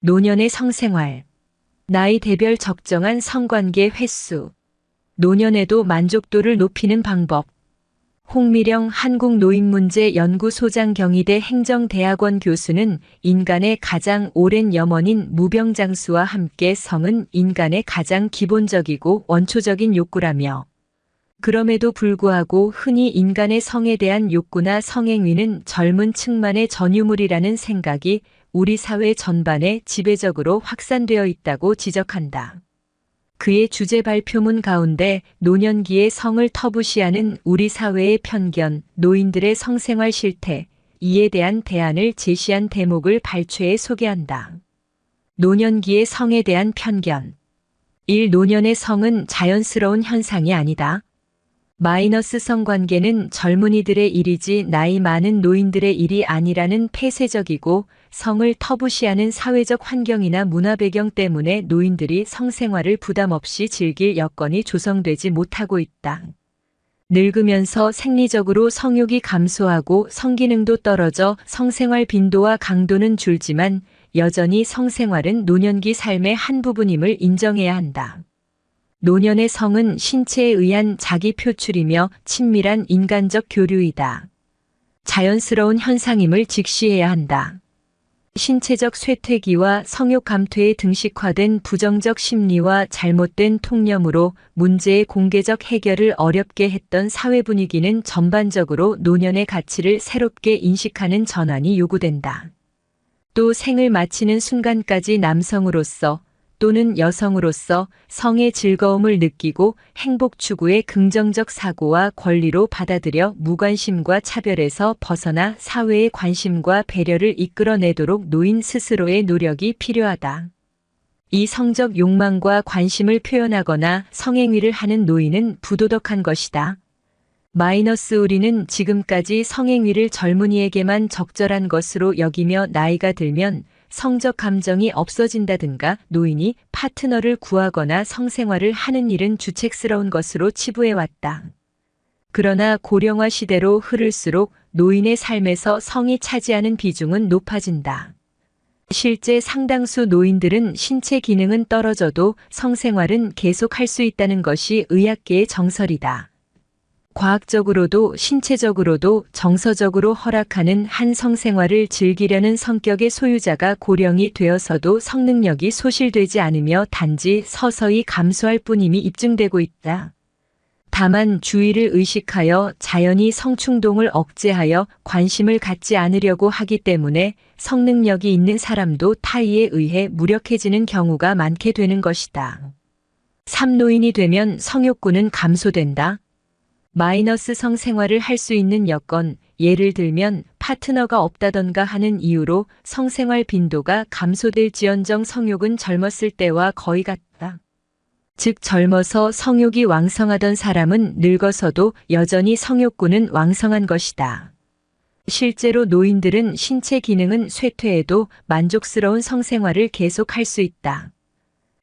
노년의 성생활, 나이 대별 적정한 성관계 횟수, 노년에도 만족도를 높이는 방법. 홍미령 한국노인문제연구소장 경희대 행정대학원 교수는 인간의 가장 오랜 염원인 무병장수와 함께 성은 인간의 가장 기본적이고 원초적인 욕구라며, 그럼에도 불구하고 흔히 인간의 성에 대한 욕구나 성행위는 젊은 층만의 전유물이라는 생각이 우리 사회 전반에 지배적으로 확산되어 있다고 지적한다. 그의 주제 발표문 가운데 노년기의 성을 터부시하는 우리 사회의 편견, 노인들의 성생활 실태, 이에 대한 대안을 제시한 대목을 발췌해 소개한다. 노년기의 성에 대한 편견. 1. 노년의 성은 자연스러운 현상이 아니다. 마이너스 성관계는 젊은이들의 일이지 나이 많은 노인들의 일이 아니라는 폐쇄적이고 성을 터부시하는 사회적 환경이나 문화 배경 때문에 노인들이 성생활을 부담 없이 즐길 여건이 조성되지 못하고 있다. 늙으면서 생리적으로 성욕이 감소하고 성기능도 떨어져 성생활 빈도와 강도는 줄지만 여전히 성생활은 노년기 삶의 한 부분임을 인정해야 한다. 노년의 성은 신체에 의한 자기 표출이며 친밀한 인간적 교류이다. 자연스러운 현상임을 직시해야 한다. 신체적 쇠퇴기와 성욕 감퇴에 등식화된 부정적 심리와 잘못된 통념으로 문제의 공개적 해결을 어렵게 했던 사회 분위기는 전반적으로 노년의 가치를 새롭게 인식하는 전환이 요구된다. 또 생을 마치는 순간까지 남성으로서 또는 여성으로서 성의 즐거움을 느끼고 행복 추구의 긍정적 사고와 권리로 받아들여 무관심과 차별에서 벗어나 사회의 관심과 배려를 이끌어내도록 노인 스스로의 노력이 필요하다. 이 성적 욕망과 관심을 표현하거나 성행위를 하는 노인은 부도덕한 것이다. 우리는 지금까지 성행위를 젊은이에게만 적절한 것으로 여기며 나이가 들면 성적 감정이 없어진다든가 노인이 파트너를 구하거나 성생활을 하는 일은 주책스러운 것으로 치부해왔다. 그러나 고령화 시대로 흐를수록 노인의 삶에서 성이 차지하는 비중은 높아진다. 실제 상당수 노인들은 신체 기능은 떨어져도 성생활은 계속할 수 있다는 것이 의학계의 정설이다. 과학적으로도 신체적으로도 정서적으로 허락하는 한 성생활을 즐기려는 성격의 소유자가 고령이 되어서도 성능력이 소실되지 않으며 단지 서서히 감소할 뿐임이 입증되고 있다. 다만 주의를 의식하여 자연히 성충동을 억제하여 관심을 갖지 않으려고 하기 때문에 성능력이 있는 사람도 타의에 의해 무력해지는 경우가 많게 되는 것이다. 3. 노인이 되면 성욕구는 감소된다. 성생활을 할 수 있는 여건, 예를 들면 파트너가 없다던가 하는 이유로 성생활 빈도가 감소될지언정 성욕은 젊었을 때와 거의 같다. 즉 젊어서 성욕이 왕성하던 사람은 늙어서도 여전히 성욕구는 왕성한 것이다. 실제로 노인들은 신체 기능은 쇠퇴해도 만족스러운 성생활을 계속할 수 있다.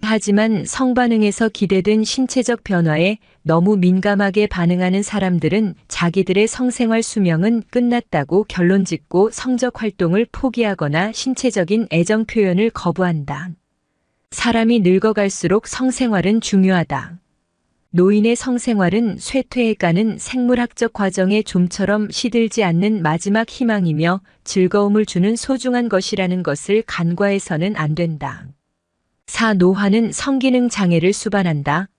하지만 성반응에서 기대된 신체적 변화에 너무 민감하게 반응하는 사람들은 자기들의 성생활 수명은 끝났다고 결론짓고 성적 활동을 포기하거나 신체적인 애정 표현을 거부한다. 사람이 늙어갈수록 성생활은 중요하다. 노인의 성생활은 쇠퇴해가는 생물학적 과정의 좀처럼 시들지 않는 마지막 희망이며 즐거움을 주는 소중한 것이라는 것을 간과해서는 안 된다. 4. 노화는 성기능 장애를 수반한다.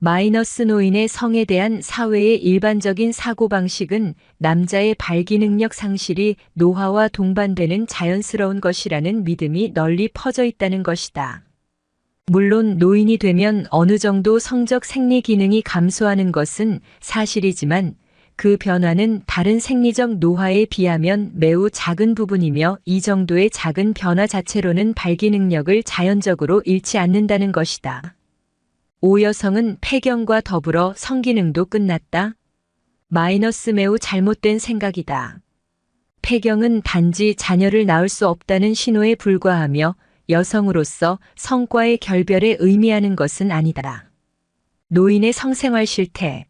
노인의 성에 대한 사회의 일반적인 사고방식은 남자의 발기능력 상실이 노화와 동반되는 자연스러운 것이라는 믿음이 널리 퍼져 있다는 것이다. 물론 노인이 되면 어느 정도 성적 생리 기능이 감소하는 것은 사실이지만 그 변화는 다른 생리적 노화에 비하면 매우 작은 부분이며 이 정도의 작은 변화 자체로는 발기능력을 자연적으로 잃지 않는다는 것이다. 5. 여성은 폐경과 더불어 성기능도 끝났다. 매우 잘못된 생각이다. 폐경은 단지 자녀를 낳을 수 없다는 신호에 불과하며 여성으로서 성과의 결별에 의미하는 것은 아니다. 노인의 성생활 실태.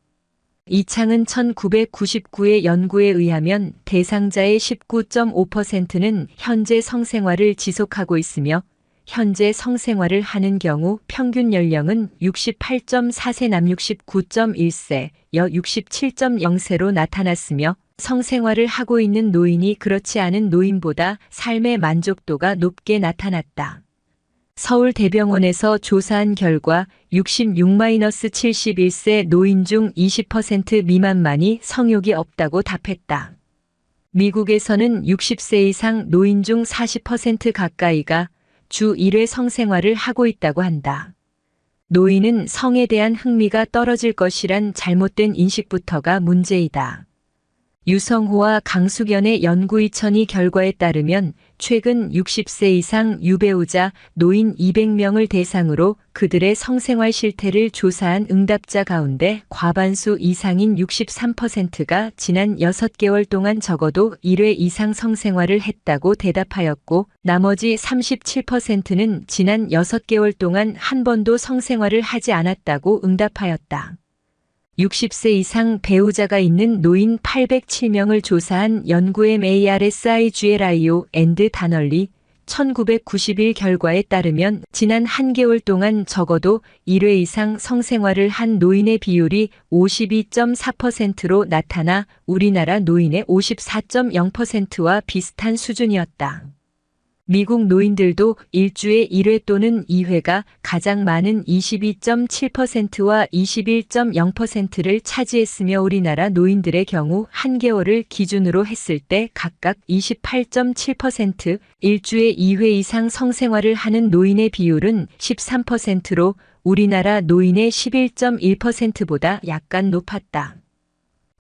이창은 1999의 연구에 의하면 대상자의 19.5%는 현재 성생활을 지속하고 있으며 현재 성생활을 하는 경우 평균 연령은 68.4세 남 69.1세, 여 67.0세로 나타났으며 성생활을 하고 있는 노인이 그렇지 않은 노인보다 삶의 만족도가 높게 나타났다. 서울대병원에서 조사한 결과 66-71세 노인 중 20% 미만만이 성욕이 없다고 답했다. 미국에서는 60세 이상 노인 중 40% 가까이가 주 1회 성생활을 하고 있다고 한다. 노인은 성에 대한 흥미가 떨어질 것이란 잘못된 인식부터가 문제이다. 유성호와 강숙연의 연구 2002 결과에 따르면 최근 60세 이상 유배우자 노인 200명을 대상으로 그들의 성생활 실태를 조사한 응답자 가운데 과반수 이상인 63%가 지난 6개월 동안 적어도 1회 이상 성생활을 했다고 대답하였고 나머지 37%는 지난 6개월 동안 한 번도 성생활을 하지 않았다고 응답하였다. 60세 이상 배우자가 있는 노인 807명을 조사한 연구 MARSIGLIO 앤드 다널리 1991 결과에 따르면 지난 한개월 동안 적어도 1회 이상 성생활을 한 노인의 비율이 52.4%로 나타나 우리나라 노인의 54.0%와 비슷한 수준이었다. 미국 노인들도 일주에 1회 또는 2회가 가장 많은 22.7%와 21.0%를 차지했으며 우리나라 노인들의 경우 한개월을 기준으로 했을 때 각각 28.7%, 일주에 2회 이상 성생활을 하는 노인의 비율은 13%로 우리나라 노인의 11.1%보다 약간 높았다.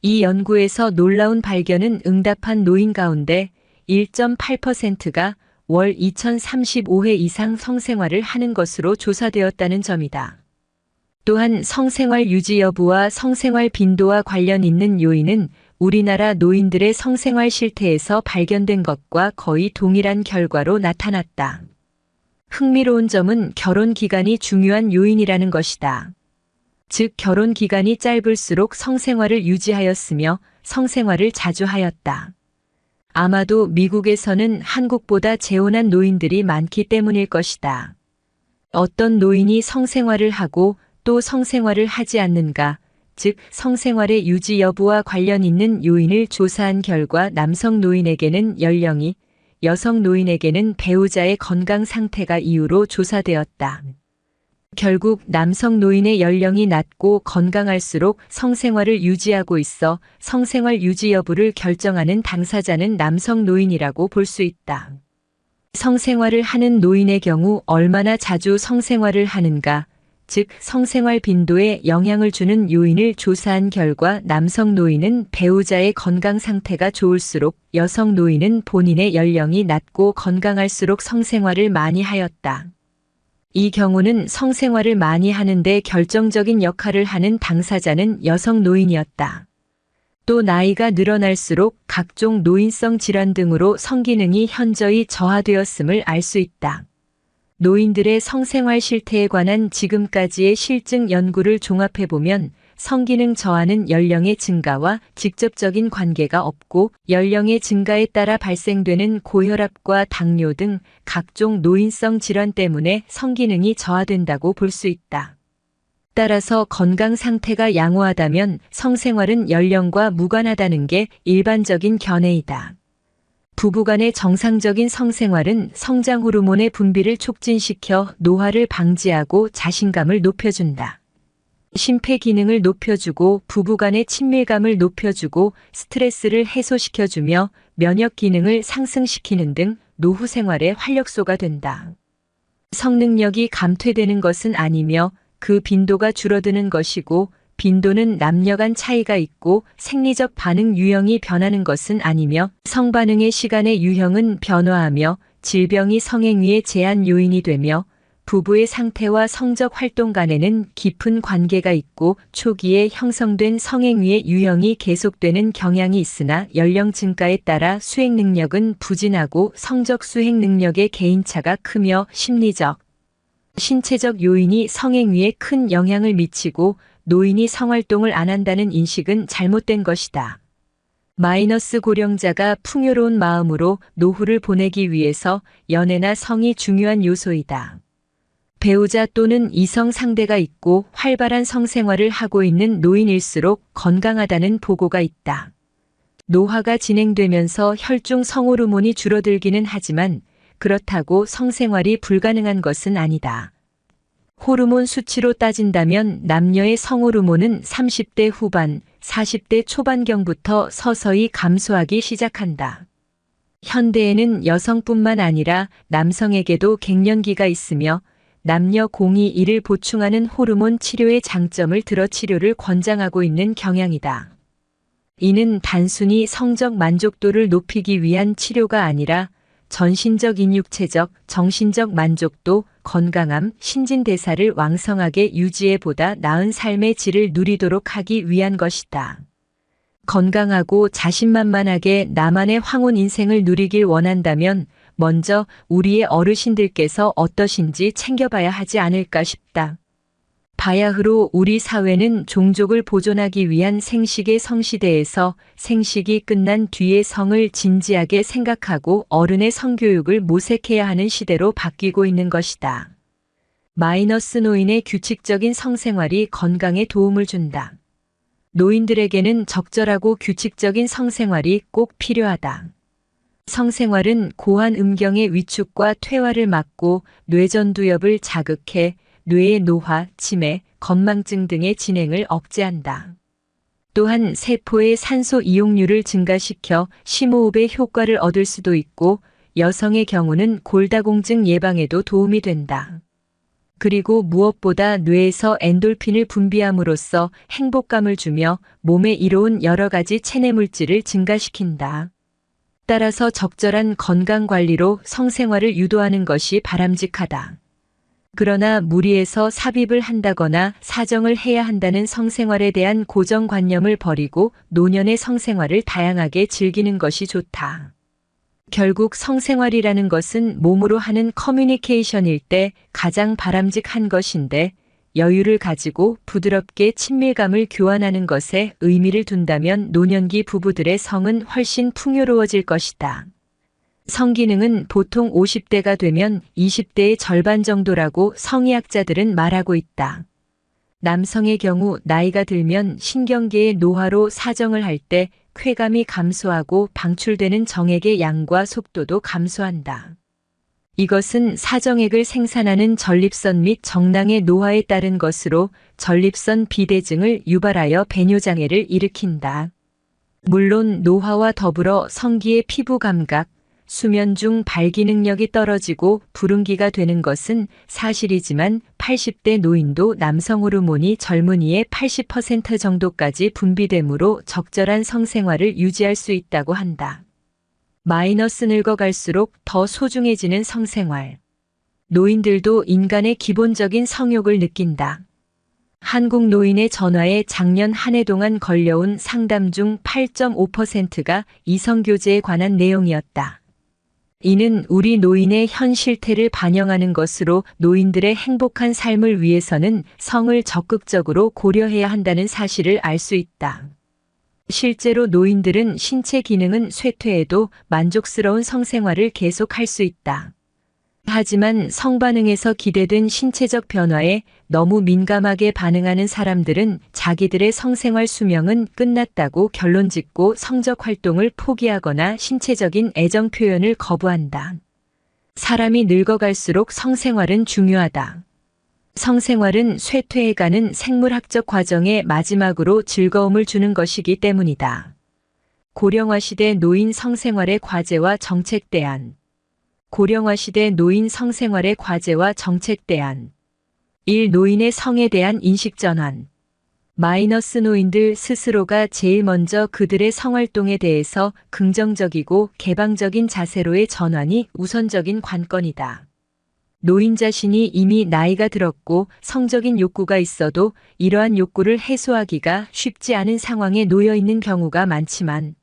이 연구에서 놀라운 발견은 응답한 노인 가운데 1.8%가 월 2035회 이상 성생활을 하는 것으로 조사되었다는 점이다. 또한 성생활 유지 여부와 성생활 빈도와 관련 있는 요인은 우리나라 노인들의 성생활 실태에서 발견된 것과 거의 동일한 결과로 나타났다. 흥미로운 점은 결혼 기간이 중요한 요인이라는 것이다. 즉 결혼 기간이 짧을수록 성생활을 유지하였으며 성생활을 자주 하였다. 아마도 미국에서는 한국보다 재혼한 노인들이 많기 때문일 것이다. 어떤 노인이 성생활을 하고 또 성생활을 하지 않는가, 즉 성생활의 유지 여부와 관련 있는 요인을 조사한 결과 남성 노인에게는 연령이, 여성 노인에게는 배우자의 건강 상태가 이유로 조사되었다. 결국 남성 노인의 연령이 낮고 건강할수록 성생활을 유지하고 있어 성생활 유지 여부를 결정하는 당사자는 남성 노인이라고 볼 수 있다. 성생활을 하는 노인의 경우 얼마나 자주 성생활을 하는가, 즉 성생활 빈도에 영향을 주는 요인을 조사한 결과 남성 노인은 배우자의 건강 상태가 좋을수록 여성 노인은 본인의 연령이 낮고 건강할수록 성생활을 많이 하였다. 이 경우는 성생활을 많이 하는데 결정적인 역할을 하는 당사자는 여성 노인이었다. 또 나이가 늘어날수록 각종 노인성 질환 등으로 성기능이 현저히 저하되었음을 알 수 있다. 노인들의 성생활 실태에 관한 지금까지의 실증 연구를 종합해보면 성기능 저하는 연령의 증가와 직접적인 관계가 없고 연령의 증가에 따라 발생되는 고혈압과 당뇨 등 각종 노인성 질환 때문에 성기능이 저하된다고 볼 수 있다. 따라서 건강 상태가 양호하다면 성생활은 연령과 무관하다는 게 일반적인 견해이다. 부부간의 정상적인 성생활은 성장 호르몬의 분비를 촉진시켜 노화를 방지하고 자신감을 높여준다. 심폐 기능을 높여주고 부부간의 친밀감을 높여주고 스트레스를 해소시켜주며 면역 기능을 상승시키는 등 노후 생활의 활력소가 된다. 성능력이 감퇴되는 것은 아니며 그 빈도가 줄어드는 것이고 빈도는 남녀 간 차이가 있고 생리적 반응 유형이 변하는 것은 아니며 성반응의 시간의 유형은 변화하며 질병이 성행위의 제한 요인이 되며 부부의 상태와 성적 활동 간에는 깊은 관계가 있고 초기에 형성된 성행위의 유형이 계속되는 경향이 있으나 연령 증가에 따라 수행 능력은 부진하고 성적 수행 능력의 개인차가 크며 심리적, 신체적 요인이 성행위에 큰 영향을 미치고 노인이 성활동을 안 한다는 인식은 잘못된 것이다. 마이너스 고령자가 풍요로운 마음으로 노후를 보내기 위해서 연애나 성이 중요한 요소이다. 배우자 또는 이성 상대가 있고 활발한 성생활을 하고 있는 노인일수록 건강하다는 보고가 있다. 노화가 진행되면서 혈중 성호르몬이 줄어들기는 하지만 그렇다고 성생활이 불가능한 것은 아니다. 호르몬 수치로 따진다면 남녀의 성호르몬은 30대 후반, 40대 초반경부터 서서히 감소하기 시작한다. 현대에는 여성뿐만 아니라 남성에게도 갱년기가 있으며 남녀 공이 이를 보충하는 호르몬 치료의 장점을 들어 치료를 권장하고 있는 경향이다. 이는 단순히 성적 만족도를 높이기 위한 치료가 아니라 전신적 인육체적, 정신적 만족도, 건강함, 신진대사를 왕성하게 유지해 보다 나은 삶의 질을 누리도록 하기 위한 것이다. 건강하고 자신만만하게 나만의 황혼 인생을 누리길 원한다면 먼저 우리의 어르신들께서 어떠신지 챙겨봐야 하지 않을까 싶다. 바야흐로 우리 사회는 종족을 보존하기 위한 생식의 성시대에서 생식이 끝난 뒤의 성을 진지하게 생각하고 어른의 성교육을 모색해야 하는 시대로 바뀌고 있는 것이다. 마이너스 노인의 규칙적인 성생활이 건강에 도움을 준다. 노인들에게는 적절하고 규칙적인 성생활이 꼭 필요하다. 성생활은 고환 음경의 위축과 퇴화를 막고 뇌전두엽을 자극해 뇌의 노화, 치매, 건망증 등의 진행을 억제한다. 또한 세포의 산소 이용률을 증가시켜 심호흡의 효과를 얻을 수도 있고 여성의 경우는 골다공증 예방에도 도움이 된다. 그리고 무엇보다 뇌에서 엔돌핀을 분비함으로써 행복감을 주며 몸에 이로운 여러 가지 체내 물질을 증가시킨다. 따라서 적절한 건강관리로 성생활을 유도하는 것이 바람직하다. 그러나 무리해서 삽입을 한다거나 사정을 해야 한다는 성생활에 대한 고정관념을 버리고 노년의 성생활을 다양하게 즐기는 것이 좋다. 결국 성생활이라는 것은 몸으로 하는 커뮤니케이션일 때 가장 바람직한 것인데 여유를 가지고 부드럽게 친밀감을 교환하는 것에 의미를 둔다면 노년기 부부들의 성은 훨씬 풍요로워질 것이다. 성기능은 보통 50대가 되면 20대의 절반 정도라고 성의학자들은 말하고 있다. 남성의 경우 나이가 들면 신경계의 노화로 사정을 할 때 쾌감이 감소하고 방출되는 정액의 양과 속도도 감소한다. 이것은 사정액을 생산하는 전립선 및 정낭의 노화에 따른 것으로 전립선 비대증을 유발하여 배뇨장애를 일으킨다. 물론 노화와 더불어 성기의 피부 감각, 수면 중 발기 능력이 떨어지고 불응기가 되는 것은 사실이지만 80대 노인도 남성 호르몬이 젊은이의 80% 정도까지 분비되므로 적절한 성생활을 유지할 수 있다고 한다. 마이너스 늙어갈수록 더 소중해지는 성생활. 노인들도 인간의 기본적인 성욕을 느낀다. 한국 노인의 전화에 작년 한 해 동안 걸려온 상담 중 8.5%가 이성교제에 관한 내용이었다. 이는 우리 노인의 현 실태를 반영하는 것으로 노인들의 행복한 삶을 위해서는 성을 적극적으로 고려해야 한다는 사실을 알 수 있다. 실제로 노인들은 신체 기능은 쇠퇴해도 만족스러운 성생활을 계속할 수 있다. 하지만 성반응에서 기대된 신체적 변화에 너무 민감하게 반응하는 사람들은 자기들의 성생활 수명은 끝났다고 결론짓고 성적 활동을 포기하거나 신체적인 애정 표현을 거부한다. 사람이 늙어갈수록 성생활은 중요하다. 성생활은 쇠퇴해가는 생물학적 과정의 마지막으로 즐거움을 주는 것이기 때문이다. 고령화 시대 노인 성생활의 과제와 정책 대안. 고령화 시대 노인 성생활의 과제와 정책 대안. 1. 노인의 성에 대한 인식 전환. 마이너스 노인들 스스로가 제일 먼저 그들의 성활동에 대해서 긍정적이고 개방적인 자세로의 전환이 우선적인 관건이다. 노인 자신이 이미 나이가 들었고 성적인 욕구가 있어도 이러한 욕구를 해소하기가 쉽지 않은 상황에 놓여 있는 경우가 많지만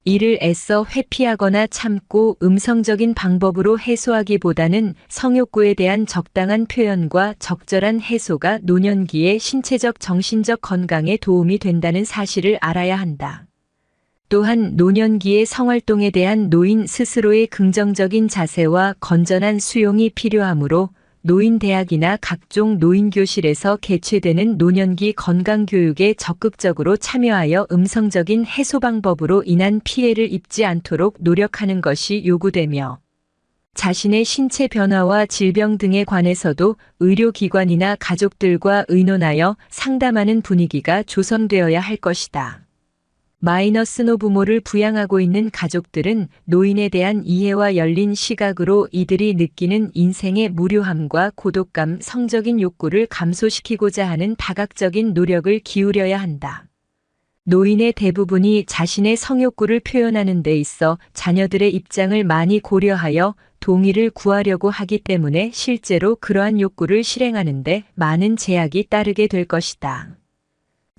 이를 애써 회피하거나 참고 음성적인 방법으로 해소하기보다는 성욕구에 대한 적당한 표현과 적절한 해소가 노년기의 신체적 정신적 건강에 도움이 된다는 사실을 알아야 한다. 또한 노년기의 성활동에 대한 노인 스스로의 긍정적인 자세와 건전한 수용이 필요하므로 노인대학이나 각종 노인교실에서 개최되는 노년기 건강교육에 적극적으로 참여하여 음성적인 해소 방법으로 인한 피해를 입지 않도록 노력하는 것이 요구되며, 자신의 신체 변화와 질병 등에 관해서도 의료기관이나 가족들과 의논하여 상담하는 분위기가 조성되어야 할 것이다. 마이너스 노부모를 부양하고 있는 가족들은 노인에 대한 이해와 열린 시각으로 이들이 느끼는 인생의 무료함과 고독감, 성적인 욕구를 감소시키고자 하는 다각적인 노력을 기울여야 한다. 노인의 대부분이 자신의 성욕구를 표현하는 데 있어 자녀들의 입장을 많이 고려하여 동의를 구하려고 하기 때문에 실제로 그러한 욕구를 실행하는데 많은 제약이 따르게 될 것이다.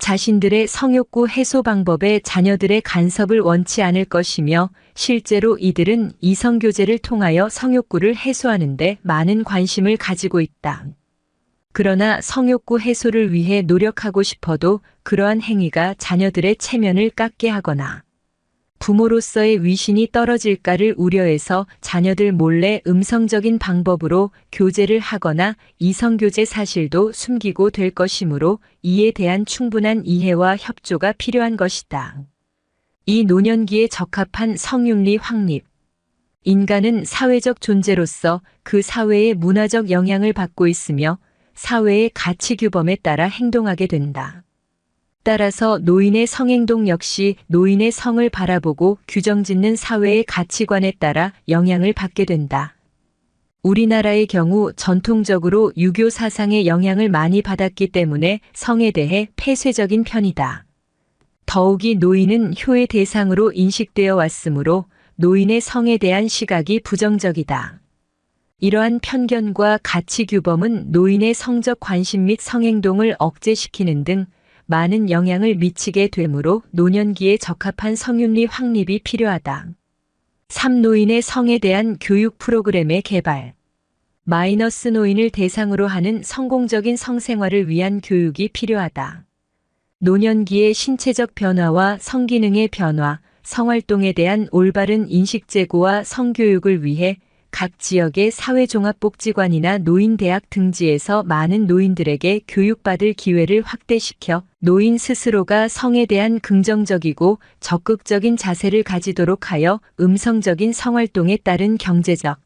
자신들의 성욕구 해소 방법에 자녀들의 간섭을 원치 않을 것이며, 실제로 이들은 이성교제를 통하여 성욕구를 해소하는데 많은 관심을 가지고 있다. 그러나 성욕구 해소를 위해 노력하고 싶어도 그러한 행위가 자녀들의 체면을 깎게 하거나 부모로서의 위신이 떨어질까를 우려해서 자녀들 몰래 음성적인 방법으로 교제를 하거나 이성교제 사실도 숨기고 될 것이므로 이에 대한 충분한 이해와 협조가 필요한 것이다. 이 노년기에 적합한 성윤리 확립. 인간은 사회적 존재로서 그 사회의 문화적 영향을 받고 있으며 사회의 가치 규범에 따라 행동하게 된다. 따라서 노인의 성행동 역시 노인의 성을 바라보고 규정짓는 사회의 가치관에 따라 영향을 받게 된다. 우리나라의 경우 전통적으로 유교 사상의 영향을 많이 받았기 때문에 성에 대해 폐쇄적인 편이다. 더욱이 노인은 효의 대상으로 인식되어 왔으므로 노인의 성에 대한 시각이 부정적이다. 이러한 편견과 가치 규범은 노인의 성적 관심 및 성행동을 억제시키는 등 많은 영향을 미치게 되므로 노년기에 적합한 성윤리 확립이 필요하다. 3. 노인의 성에 대한 교육 프로그램의 개발. 마이너스 노인을 대상으로 하는 성공적인 성생활을 위한 교육이 필요하다. 노년기의 신체적 변화와 성기능의 변화, 성활동에 대한 올바른 인식 제고와 성교육을 위해 각 지역의 사회종합복지관이나 노인대학 등지에서 많은 노인들에게 교육받을 기회를 확대시켜 노인 스스로가 성에 대한 긍정적이고 적극적인 자세를 가지도록 하여 음성적인 성활동에 따른 경제적,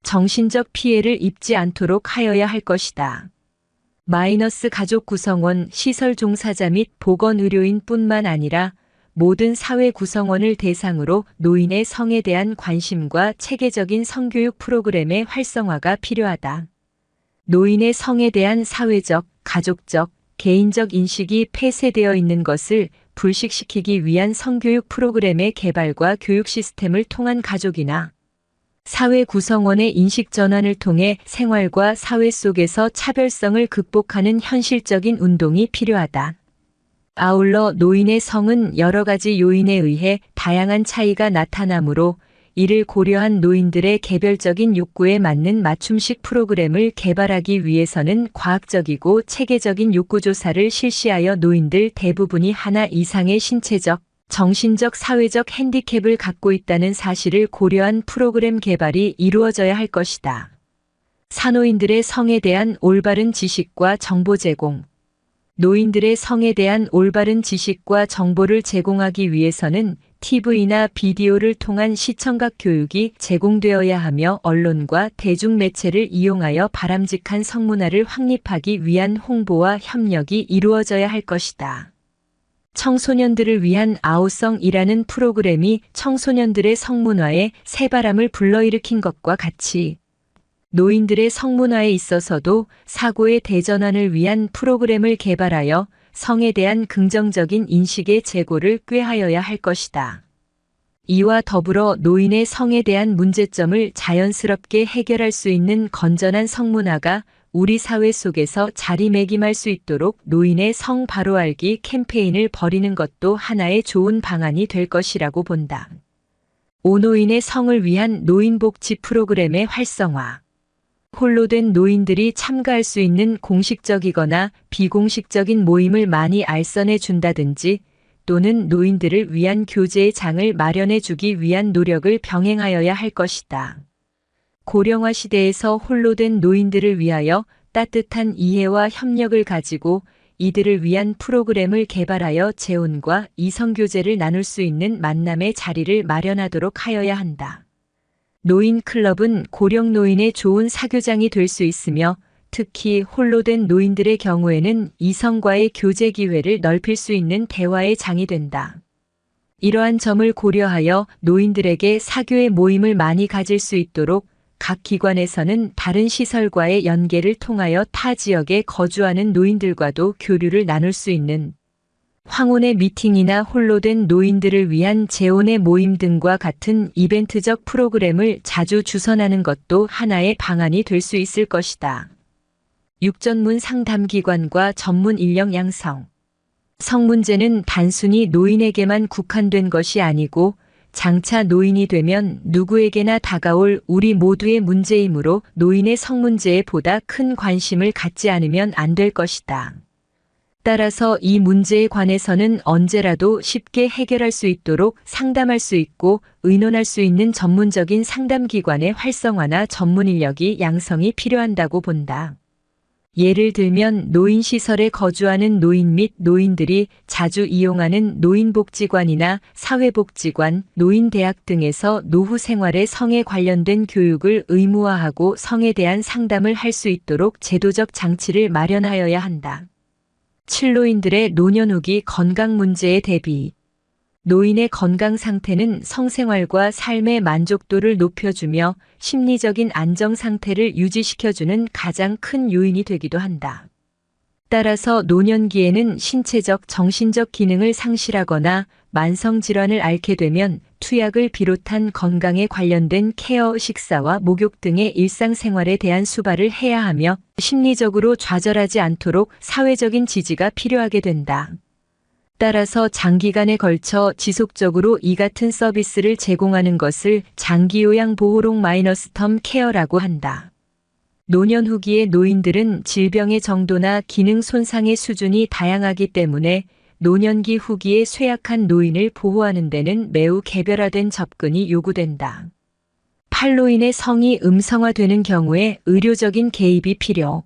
정신적 피해를 입지 않도록 하여야 할 것이다. 마이너스 가족 구성원, 시설 종사자 및 보건의료인뿐만 아니라 모든 사회 구성원을 대상으로 노인의 성에 대한 관심과 체계적인 성교육 프로그램의 활성화가 필요하다. 노인의 성에 대한 사회적, 가족적, 개인적 인식이 폐쇄되어 있는 것을 불식시키기 위한 성교육 프로그램의 개발과 교육 시스템을 통한 가족이나 사회 구성원의 인식 전환을 통해 생활과 사회 속에서 차별성을 극복하는 현실적인 운동이 필요하다. 아울러 노인의 성은 여러 가지 요인에 의해 다양한 차이가 나타나므로 이를 고려한 노인들의 개별적인 욕구에 맞는 맞춤식 프로그램을 개발하기 위해서는 과학적이고 체계적인 욕구조사를 실시하여 노인들 대부분이 하나 이상의 신체적, 정신적, 사회적 핸디캡을 갖고 있다는 사실을 고려한 프로그램 개발이 이루어져야 할 것이다. 사노인들의 성에 대한 올바른 지식과 정보 제공. 노인들의 성에 대한 올바른 지식과 정보를 제공하기 위해서는 TV나 비디오를 통한 시청각 교육이 제공되어야 하며 언론과 대중매체를 이용하여 바람직한 성문화를 확립하기 위한 홍보와 협력이 이루어져야 할 것이다. 청소년들을 위한 아우성이라는 프로그램이 청소년들의 성문화에 새바람을 불러일으킨 것과 같이 노인들의 성문화에 있어서도 사고의 대전환을 위한 프로그램을 개발하여 성에 대한 긍정적인 인식의 제고를 꾀하여야 할 것이다. 이와 더불어 노인의 성에 대한 문제점을 자연스럽게 해결할 수 있는 건전한 성문화가 우리 사회 속에서 자리매김할 수 있도록 노인의 성 바로 알기 캠페인을 벌이는 것도 하나의 좋은 방안이 될 것이라고 본다. 5. 노인의 성을 위한 노인복지 프로그램의 활성화. 홀로 된 노인들이 참가할 수 있는 공식적이거나 비공식적인 모임을 많이 알선해 준다든지 또는 노인들을 위한 교제의 장을 마련해 주기 위한 노력을 병행하여야 할 것이다. 고령화 시대에서 홀로 된 노인들을 위하여 따뜻한 이해와 협력을 가지고 이들을 위한 프로그램을 개발하여 재혼과 이성교제를 나눌 수 있는 만남의 자리를 마련하도록 하여야 한다. 노인 클럽은 고령 노인의 좋은 사교장이 될 수 있으며 특히 홀로 된 노인들의 경우에는 이성과의 교제 기회를 넓힐 수 있는 대화의 장이 된다. 이러한 점을 고려하여 노인들에게 사교의 모임을 많이 가질 수 있도록 각 기관에서는 다른 시설과의 연계를 통하여 타 지역에 거주하는 노인들과도 교류를 나눌 수 있는 황혼의 미팅이나 홀로 된 노인들을 위한 재혼의 모임 등과 같은 이벤트적 프로그램을 자주 주선하는 것도 하나의 방안이 될 수 있을 것이다. 육전문 상담기관과 전문 인력 양성. 성 문제는 단순히 노인에게만 국한된 것이 아니고 장차 노인이 되면 누구에게나 다가올 우리 모두의 문제이므로 노인의 성 문제에 보다 큰 관심을 갖지 않으면 안 될 것이다. 따라서 이 문제에 관해서는 언제라도 쉽게 해결할 수 있도록 상담할 수 있고 의논할 수 있는 전문적인 상담기관의 활성화나 전문 인력이 양성이 필요한다고 본다. 예를 들면 노인시설에 거주하는 노인 및 노인들이 자주 이용하는 노인복지관이나 사회복지관, 노인대학 등에서 노후 생활의 성에 관련된 교육을 의무화하고 성에 대한 상담을 할 수 있도록 제도적 장치를 마련하여야 한다. 칠노인들의 노년 후기 건강 문제에 대비. 노인의 건강 상태는 성생활과 삶의 만족도를 높여주며 심리적인 안정 상태를 유지시켜주는 가장 큰 요인이 되기도 한다. 따라서 노년기에는 신체적, 정신적 기능을 상실하거나 만성질환을 앓게 되면 투약을 비롯한 건강에 관련된 케어, 식사와 목욕 등의 일상생활에 대한 수발을 해야 하며 심리적으로 좌절하지 않도록 사회적인 지지가 필요하게 된다. 따라서 장기간에 걸쳐 지속적으로 이 같은 서비스를 제공하는 것을 장기요양보호록-텀 케어라고 한다. 노년 후기의 노인들은 질병의 정도나 기능 손상의 수준이 다양하기 때문에 노년기 후기에 쇠약한 노인을 보호하는 데는 매우 개별화된 접근이 요구된다. 팔노인의 성이 음성화되는 경우에 의료적인 개입이 필요.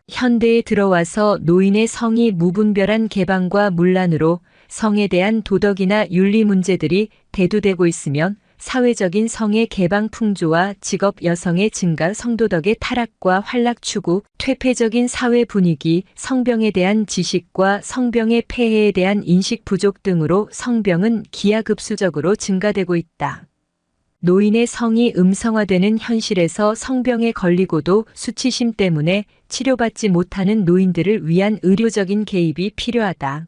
현대에 들어와서 노인의 성이 무분별한 개방과 문란으로 성에 대한 도덕이나 윤리 문제들이 대두되고 있으면 사회적인 성의 개방 풍조와 직업 여성의 증가, 성도덕의 타락과 활락 추구, 퇴폐적인 사회 분위기, 성병에 대한 지식과 성병의 폐해에 대한 인식 부족 등으로 성병은 기하급수적으로 증가되고 있다. 노인의 성이 음성화되는 현실에서 성병에 걸리고도 수치심 때문에 치료받지 못하는 노인들을 위한 의료적인 개입이 필요하다.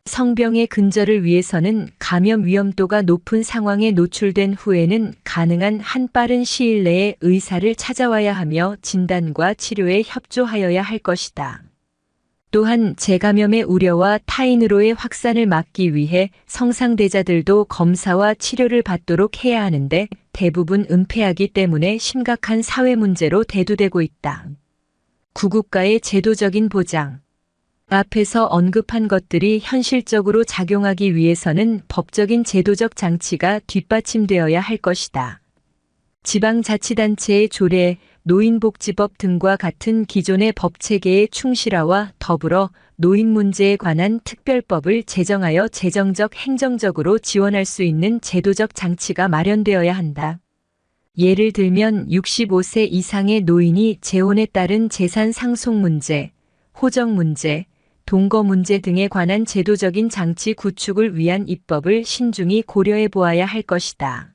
성병의 근절을 위해서는 감염 위험도가 높은 상황에 노출된 후에는 가능한 한 빠른 시일 내에 의사를 찾아와야 하며 진단과 치료에 협조하여야 할 것이다. 또한 재감염의 우려와 타인으로의 확산을 막기 위해 성상대자들도 검사와 치료를 받도록 해야 하는데 대부분 은폐하기 때문에 심각한 사회 문제로 대두되고 있다. 구국가의 제도적인 보장. 앞에서 언급한 것들이 현실적으로 작용하기 위해서는 법적인 제도적 장치가 뒷받침되어야 할 것이다. 지방자치단체의 조례, 노인복지법 등과 같은 기존의 법체계의 충실화와 더불어 노인 문제에 관한 특별법을 제정하여 재정적, 행정적으로 지원할 수 있는 제도적 장치가 마련되어야 한다. 예를 들면 65세 이상의 노인이 재혼에 따른 재산 상속 문제, 호적 문제, 동거 문제 등에 관한 제도적인 장치 구축을 위한 입법을 신중히 고려해 보아야 할 것이다.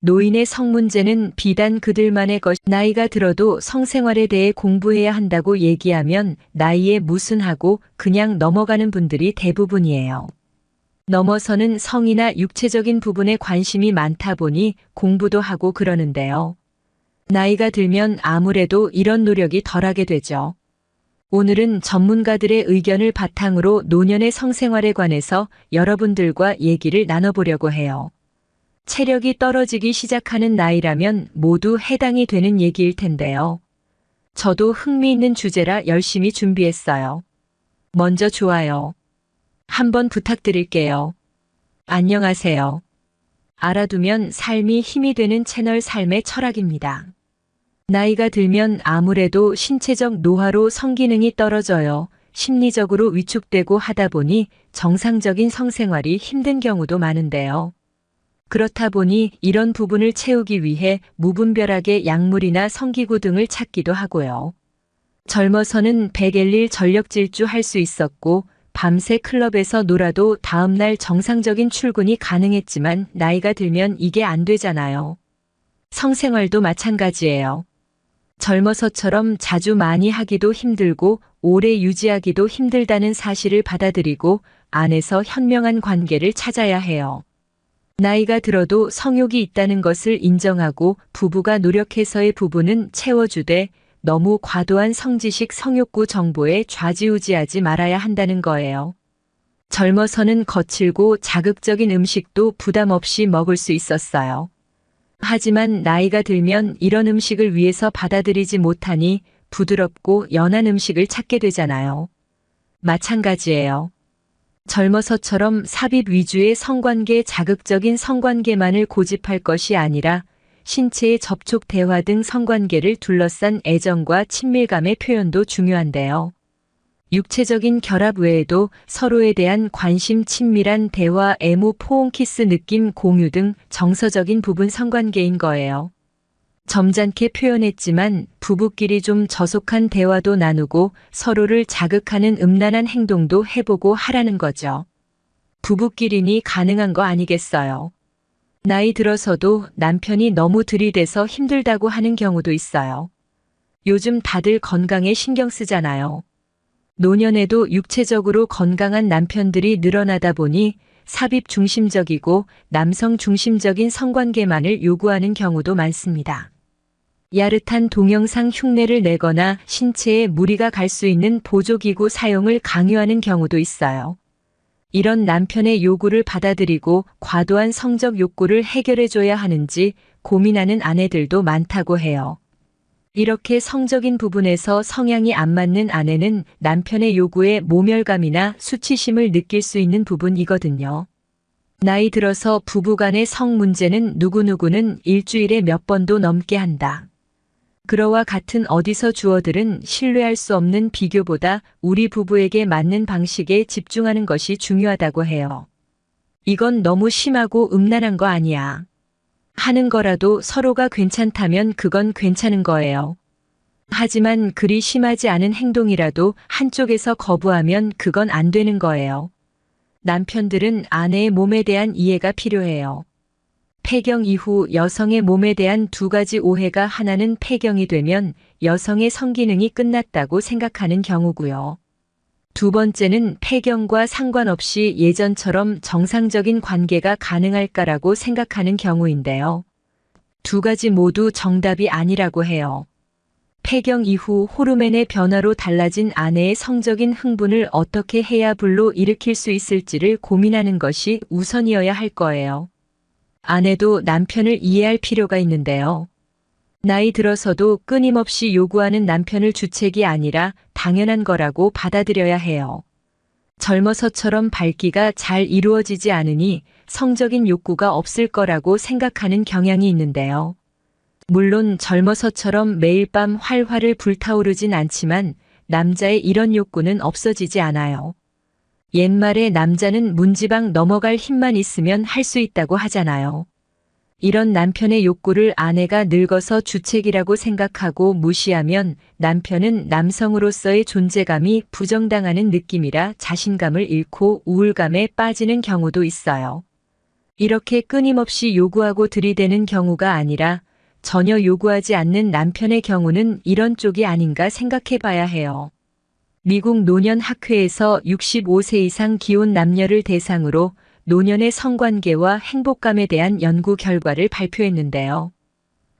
노인의 성 문제는 비단 그들만의 것, 나이가 들어도 성생활에 대해 공부해야 한다고 얘기하면 나이에 무슨 하고 그냥 넘어가는 분들이 대부분이에요. 넘어서는 성이나 육체적인 부분에 관심이 많다 보니 공부도 하고 그러는데요. 나이가 들면 아무래도 이런 노력이 덜하게 되죠. 오늘은 전문가들의 의견을 바탕으로 노년의 성생활에 관해서 여러분들과 얘기를 나눠보려고 해요. 체력이 떨어지기 시작하는 나이라면 모두 해당이 되는 얘기일 텐데요. 저도 흥미있는 주제라 열심히 준비했어요. 먼저 좋아요. 한번 부탁드릴게요. 안녕하세요. 알아두면 삶이 힘이 되는 채널 삶의 철학입니다. 나이가 들면 아무래도 신체적 노화로 성기능이 떨어져요. 심리적으로 위축되고 하다 보니 정상적인 성생활이 힘든 경우도 많은데요. 그렇다 보니 이런 부분을 채우기 위해 무분별하게 약물이나 성기구 등을 찾기도 하고요. 젊어서는 백엘릴 전력 질주할 수 있었고 밤새 클럽에서 놀아도 다음날 정상적인 출근이 가능했지만 나이가 들면 이게 안 되잖아요. 성생활도 마찬가지예요. 젊어서처럼 자주 많이 하기도 힘들고 오래 유지하기도 힘들다는 사실을 받아들이고 안에서 현명한 관계를 찾아야 해요. 나이가 들어도 성욕이 있다는 것을 인정하고 부부가 노력해서의 부분은 채워주되 너무 과도한 성지식 성욕구 정보에 좌지우지하지 말아야 한다는 거예요. 젊어서는 거칠고 자극적인 음식도 부담 없이 먹을 수 있었어요. 하지만 나이가 들면 이런 음식을 위해서 받아들이지 못하니 부드럽고 연한 음식을 찾게 되잖아요. 마찬가지예요. 젊어서처럼 삽입 위주의 성관계, 자극적인 성관계만을 고집할 것이 아니라 신체의 접촉, 대화 등 성관계를 둘러싼 애정과 친밀감의 표현도 중요한데요. 육체적인 결합 외에도 서로에 대한 관심, 친밀한 대화, 애무, 포옹, 키스, 느낌, 공유 등 정서적인 부분 성관계인 거예요. 점잖게 표현했지만 부부끼리 좀 저속한 대화도 나누고 서로를 자극하는 음란한 행동도 해보고 하라는 거죠. 부부끼리니 가능한 거 아니겠어요? 나이 들어서도 남편이 너무 들이대서 힘들다고 하는 경우도 있어요. 요즘 다들 건강에 신경 쓰잖아요. 노년에도 육체적으로 건강한 남편들이 늘어나다 보니 삽입 중심적이고 남성 중심적인 성관계만을 요구하는 경우도 많습니다. 야릇한 동영상 흉내를 내거나 신체에 무리가 갈 수 있는 보조기구 사용을 강요하는 경우도 있어요. 이런 남편의 요구를 받아들이고 과도한 성적 욕구를 해결해줘야 하는지 고민하는 아내들도 많다고 해요. 이렇게 성적인 부분에서 성향이 안 맞는 아내는 남편의 요구에 모멸감이나 수치심을 느낄 수 있는 부분이거든요. 나이 들어서 부부간의 성 문제는 누구누구는 일주일에 몇 번도 넘게 한다. 그러와 같은 어디서 주어들은 신뢰할 수 없는 비교보다 우리 부부에게 맞는 방식에 집중하는 것이 중요하다고 해요. 이건 너무 심하고 음란한 거 아니야. 하는 거라도 서로가 괜찮다면 그건 괜찮은 거예요. 하지만 그리 심하지 않은 행동이라도 한쪽에서 거부하면 그건 안 되는 거예요. 남편들은 아내의 몸에 대한 이해가 필요해요. 폐경 이후 여성의 몸에 대한 두 가지 오해가 하나는 폐경이 되면 여성의 성기능이 끝났다고 생각하는 경우고요. 두 번째는 폐경과 상관없이 예전처럼 정상적인 관계가 가능할까라고 생각하는 경우인데요. 두 가지 모두 정답이 아니라고 해요. 폐경 이후 호르몬의 변화로 달라진 아내의 성적인 흥분을 어떻게 해야 불로 일으킬 수 있을지를 고민하는 것이 우선이어야 할 거예요. 아내도 남편을 이해할 필요가 있는데요. 나이 들어서도 끊임없이 요구하는 남편을 주책이 아니라 당연한 거라고 받아들여야 해요. 젊어서처럼 밝기가 잘 이루어지지 않으니 성적인 욕구가 없을 거라고 생각하는 경향이 있는데요. 물론 젊어서처럼 매일 밤 활활을 불타오르진 않지만 남자의 이런 욕구는 없어지지 않아요. 옛말에 남자는 문지방 넘어갈 힘만 있으면 할 수 있다고 하잖아요. 이런 남편의 욕구를 아내가 늙어서 주책이라고 생각하고 무시하면 남편은 남성으로서의 존재감이 부정당하는 느낌이라 자신감을 잃고 우울감에 빠지는 경우도 있어요. 이렇게 끊임없이 요구하고 들이대는 경우가 아니라 전혀 요구하지 않는 남편의 경우는 이런 쪽이 아닌가 생각해 봐야 해요. 미국 노년학회에서 65세 이상 기혼 남녀를 대상으로 노년의 성관계와 행복감에 대한 연구 결과를 발표했는데요.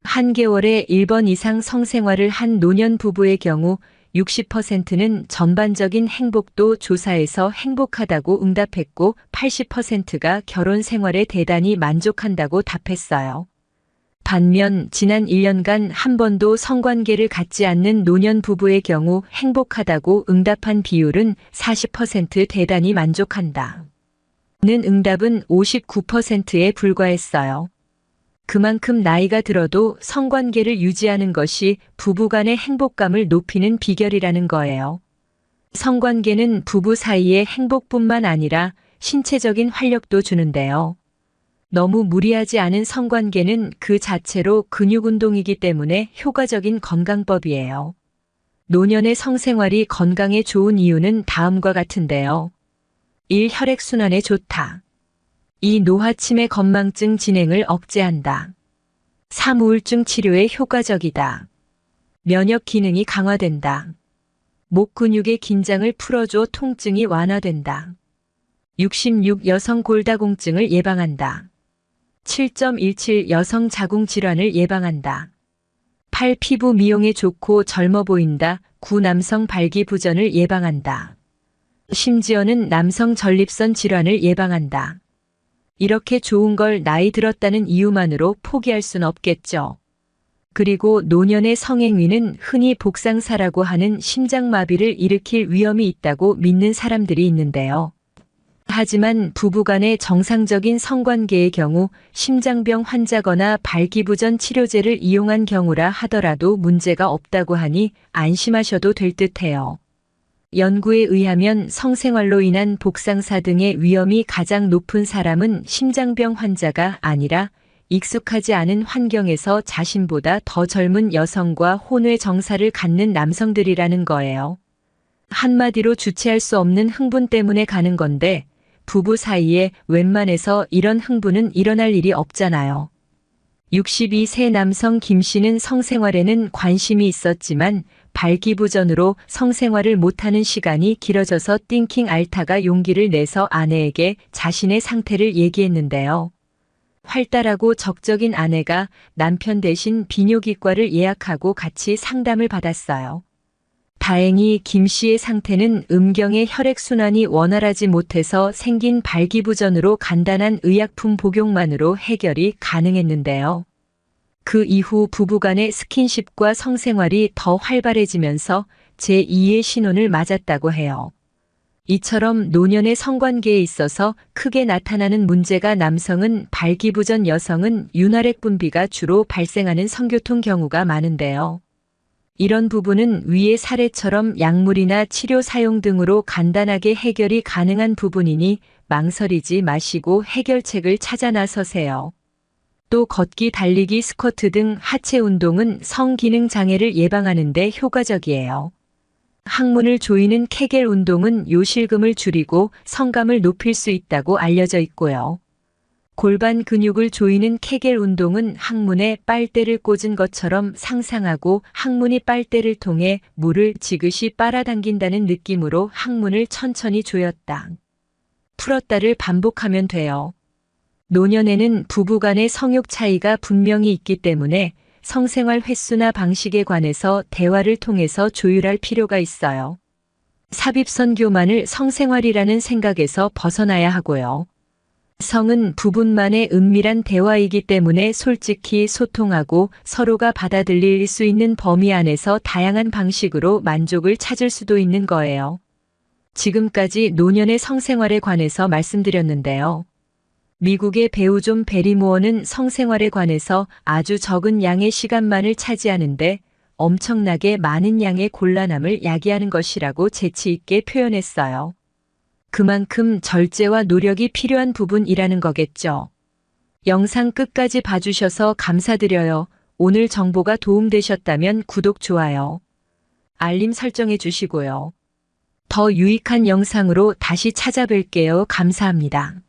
한 개월에 1번 이상 성생활을 한 노년 부부의 경우 60%는 전반적인 행복도 조사에서 행복하다고 응답했고 80%가 결혼 생활에 대단히 만족한다고 답했어요. 반면 지난 1년간 한 번도 성관계를 갖지 않는 노년 부부의 경우 행복하다고 응답한 비율은 40% 대단히 만족한다. 는 응답은 59%에 불과했어요. 그만큼 나이가 들어도 성관계를 유지하는 것이 부부간의 행복감을 높이는 비결이라는 거예요. 성관계는 부부 사이의 행복뿐만 아니라 신체적인 활력도 주는데요. 너무 무리하지 않은 성관계는 그 자체로 근육 운동이기 때문에 효과적인 건강법이에요. 노년의 성생활이 건강에 좋은 이유는 다음과 같은데요. 1. 혈액순환에 좋다. 2. 노화침의 건망증 진행을 억제한다. 3. 우울증 치료에 효과적이다. 면역 기능이 강화된다. 목 근육의 긴장을 풀어줘 통증이 완화된다. 66. 여성 골다공증을 예방한다. 7.17 여성 자궁 질환을 예방한다. 8. 피부 미용에 좋고 젊어 보인다. 9. 남성 발기부전을 예방한다. 심지어는 남성 전립선 질환을 예방한다. 이렇게 좋은 걸 나이 들었다는 이유만으로 포기할 순 없겠죠. 그리고 노년의 성행위는 흔히 복상사라고 하는 심장마비를 일으킬 위험이 있다고 믿는 사람들이 있는데요. 하지만 부부간의 정상적인 성관계의 경우 심장병 환자거나 발기부전 치료제를 이용한 경우라 하더라도 문제가 없다고 하니 안심하셔도 될 듯해요. 연구에 의하면 성생활로 인한 복상사 등의 위험이 가장 높은 사람은 심장병 환자가 아니라 익숙하지 않은 환경에서 자신보다 더 젊은 여성과 혼외 정사를 갖는 남성들이라는 거예요. 한마디로 주체할 수 없는 흥분 때문에 가는 건데 부부 사이에 웬만해서 이런 흥분은 일어날 일이 없잖아요. 62세 남성 김 씨는 성생활에는 관심이 있었지만 발기부전으로 성생활을 못하는 시간이 길어져서 띵킹 앓다가 용기를 내서 아내에게 자신의 상태를 얘기했는데요. 활달하고 적적인 아내가 남편 대신 비뇨기과를 예약하고 같이 상담을 받았어요. 다행히 김 씨의 상태는 음경의 혈액순환이 원활하지 못해서 생긴 발기부전으로 간단한 의약품 복용만으로 해결이 가능했는데요. 그 이후 부부간의 스킨십과 성생활이 더 활발해지면서 제2의 신혼을 맞았다고 해요. 이처럼 노년의 성관계에 있어서 크게 나타나는 문제가 남성은 발기부전, 여성은 윤활액 분비가 주로 발생하는 성교통 경우가 많은데요. 이런 부분은 위의 사례처럼 약물이나 치료 사용 등으로 간단하게 해결이 가능한 부분이니 망설이지 마시고 해결책을 찾아 나서세요. 또 걷기, 달리기, 스쿼트 등 하체 운동은 성기능 장애를 예방하는 데 효과적이에요. 항문을 조이는 케겔 운동은 요실금을 줄이고 성감을 높일 수 있다고 알려져 있고요. 골반 근육을 조이는 케겔 운동은 항문에 빨대를 꽂은 것처럼 상상하고 항문이 빨대를 통해 물을 지그시 빨아당긴다는 느낌으로 항문을 천천히 조였다, 풀었다를 반복하면 돼요. 노년에는 부부간의 성욕 차이가 분명히 있기 때문에 성생활 횟수나 방식에 관해서 대화를 통해서 조율할 필요가 있어요. 삽입선교만을 성생활이라는 생각에서 벗어나야 하고요. 성은 부분만의 은밀한 대화이기 때문에 솔직히 소통하고 서로가 받아들일 수 있는 범위 안에서 다양한 방식으로 만족을 찾을 수도 있는 거예요. 지금까지 노년의 성생활에 관해서 말씀드렸는데요. 미국의 배우 존 베리모어는 성생활에 관해서 아주 적은 양의 시간만을 차지하는데 엄청나게 많은 양의 곤란함을 야기하는 것이라고 재치 있게 표현했어요. 그만큼 절제와 노력이 필요한 부분이라는 거겠죠. 영상 끝까지 봐주셔서 감사드려요. 오늘 정보가 도움되셨다면 구독, 좋아요, 알림 설정해 주시고요. 더 유익한 영상으로 다시 찾아뵐게요. 감사합니다.